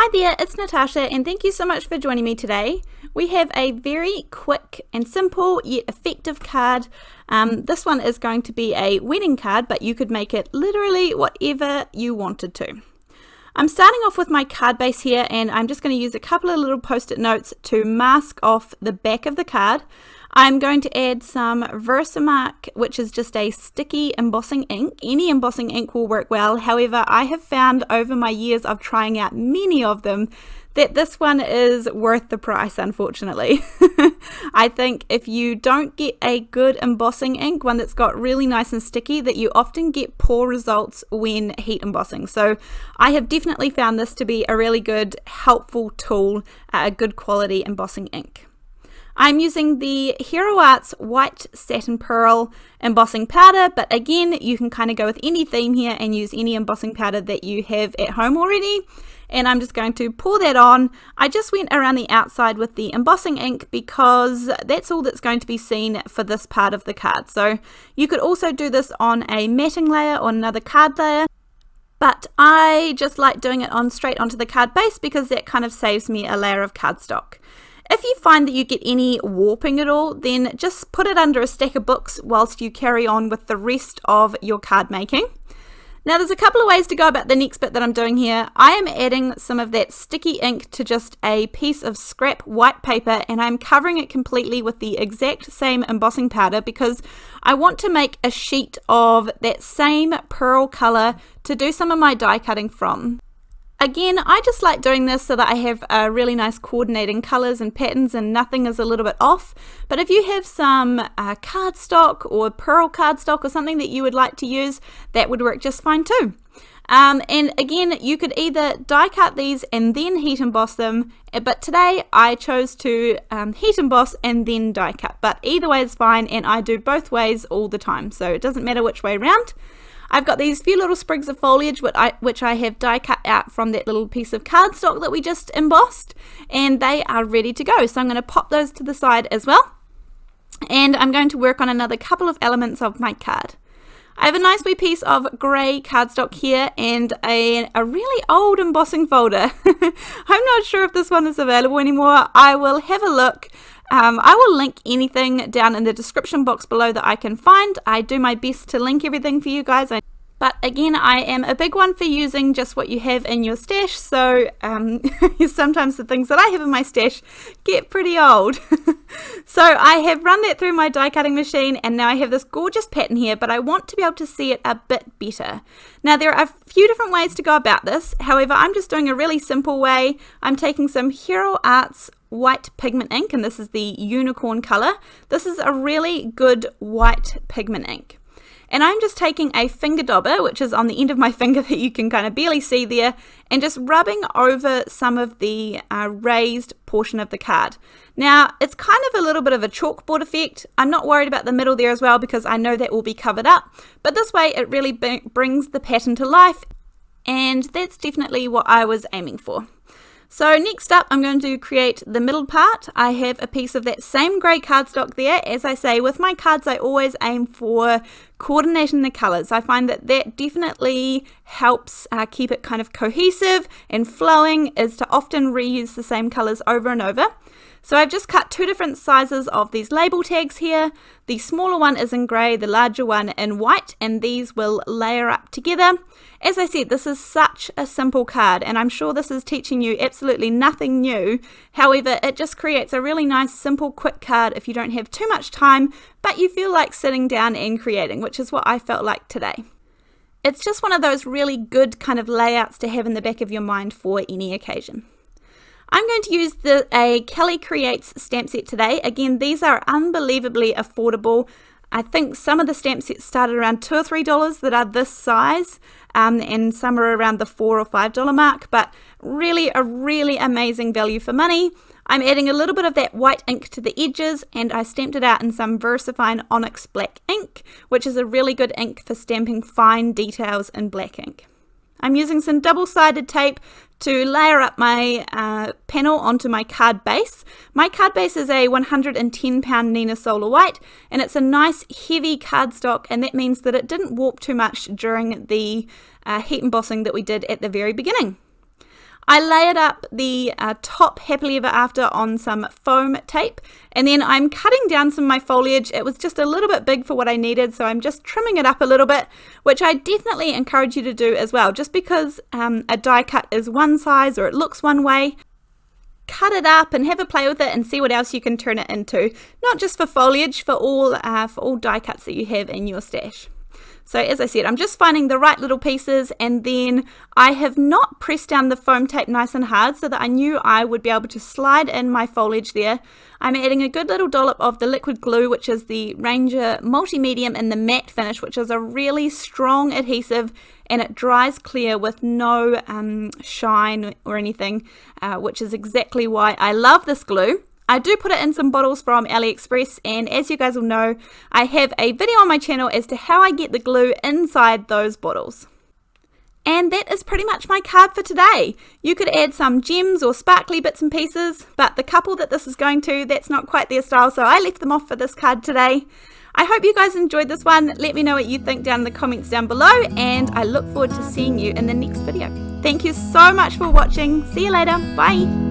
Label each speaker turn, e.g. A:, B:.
A: Hi there, it's Natasha and thank you so much for joining me today. We have a very quick and simple yet effective card. This one is going to be a wedding card, but you could make it literally whatever you wanted to. I'm starting off with my card base here, and I'm just going to use a couple of little post-it notes to mask off the back of the card. I'm going to add some VersaMark, which is just a sticky embossing ink. Any embossing ink will work well. However, I have found over my years of trying out many of them that this one is worth the price, unfortunately. I think if you don't get a good embossing ink, one that's got really nice and sticky, that you often get poor results when heat embossing. So I have definitely found this to be a really good, helpful tool, a good quality embossing ink. I'm using the Hero Arts White Satin Pearl embossing powder, but again, you can kind of go with any theme here and use any embossing powder that you have at home already. And I'm just going to pour that on. I just went around the outside with the embossing ink because that's all that's going to be seen for this part of the card. So you could also do this on a matting layer or another card layer, but I just like doing it on straight onto the card base because that kind of saves me a layer of cardstock. If you find that you get any warping at all, then just put it under a stack of books whilst you carry on with the rest of your card making. Now there's a couple of ways to go about the next bit that I'm doing here. I am adding some of that sticky ink to just a piece of scrap white paper, and I'm covering it completely with the exact same embossing powder because I want to make a sheet of that same pearl color to do some of my die cutting from. Again, I just like doing this so that I have really nice coordinating colors and patterns and nothing is a little bit off. But if you have some cardstock or pearl cardstock or something that you would like to use, that would work just fine too. And again, you could either die cut these and then heat emboss them, but today I chose to heat emboss and then die cut. But either way is fine, and I do both ways all the time, so it doesn't matter which way around. I've got these few little sprigs of foliage which I have die cut out from that little piece of cardstock that we just embossed, and they are ready to go. So I'm going to pop those to the side as well, and I'm going to work on another couple of elements of my card. I have a nice wee piece of grey cardstock here and a really old embossing folder. I'm not sure if this one is available anymore. I will have a look. I will link anything down in the description box below that I can find. I do my best to link everything for you guys. But again, I am a big one for using just what you have in your stash. So sometimes the things that I have in my stash get pretty old. So I have run that through my die cutting machine, and now I have this gorgeous pattern here, but I want to be able to see it a bit better. Now there are a few different ways to go about this. However, I'm just doing a really simple way. I'm taking some Hero Arts white pigment ink, and this is the unicorn color. This is a really good white pigment ink. And I'm just taking a finger dauber, which is on the end of my finger that you can kind of barely see there, and just rubbing over some of the raised portion of the card. Now, it's kind of a little bit of a chalkboard effect. I'm not worried about the middle there as well because I know that will be covered up, but this way it really brings the pattern to life, and that's definitely what I was aiming for. So next up, I'm going to create the middle part. I have a piece of that same grey cardstock there. As I say, with my cards, I always aim for coordinating the colours. I find that that definitely helps keep it kind of cohesive and flowing, is to often reuse the same colours over and over. So I've just cut two different sizes of these label tags here. The smaller one is in grey, the larger one in white, and these will layer up together. As I said, this is such a simple card, and I'm sure this is teaching you absolutely nothing new. However, it just creates a really nice, simple, quick card if you don't have too much time, but you feel like sitting down and creating, which is what I felt like today. It's just one of those really good kind of layouts to have in the back of your mind for any occasion. I'm going to use a Kelly Creates stamp set today. Again, these are unbelievably affordable. I think some of the stamp sets started around $2 or $3 that are this size, and some are around the $4 or $5 mark, but really a really amazing value for money. I'm adding a little bit of that white ink to the edges, and I stamped it out in some VersaFine Onyx black ink, which is a really good ink for stamping fine details in black ink. I'm using some double-sided tape to layer up my panel onto my card base. My card base is a 110 pound Nina Solar White, and it's a nice heavy cardstock, and that means that it didn't warp too much during the heat embossing that we did at the very beginning. I layered up the top Happily Ever After on some foam tape, and then I'm cutting down some of my foliage. It was just a little bit big for what I needed, so I'm just trimming it up a little bit, which I definitely encourage you to do as well. Just because a die cut is one size or it looks one way, cut it up and have a play with it and see what else you can turn it into. Not just for foliage, for all die cuts that you have in your stash. So as I said, I'm just finding the right little pieces, and then I have not pressed down the foam tape nice and hard so that I knew I would be able to slide in my foliage there. I'm adding a good little dollop of the liquid glue, which is the Ranger Multi-Medium in the matte finish, which is a really strong adhesive, and it dries clear with no shine or anything, which is exactly why I love this glue. I do put it in some bottles from AliExpress, and as you guys will know, I have a video on my channel as to how I get the glue inside those bottles. And that is pretty much my card for today. You could add some gems or sparkly bits and pieces, but the couple that this is going to, that's not quite their style, so I left them off for this card today. I hope you guys enjoyed this one. Let me know what you think down in the comments down below, and I look forward to seeing you in the next video. Thank you so much for watching. See you later. Bye.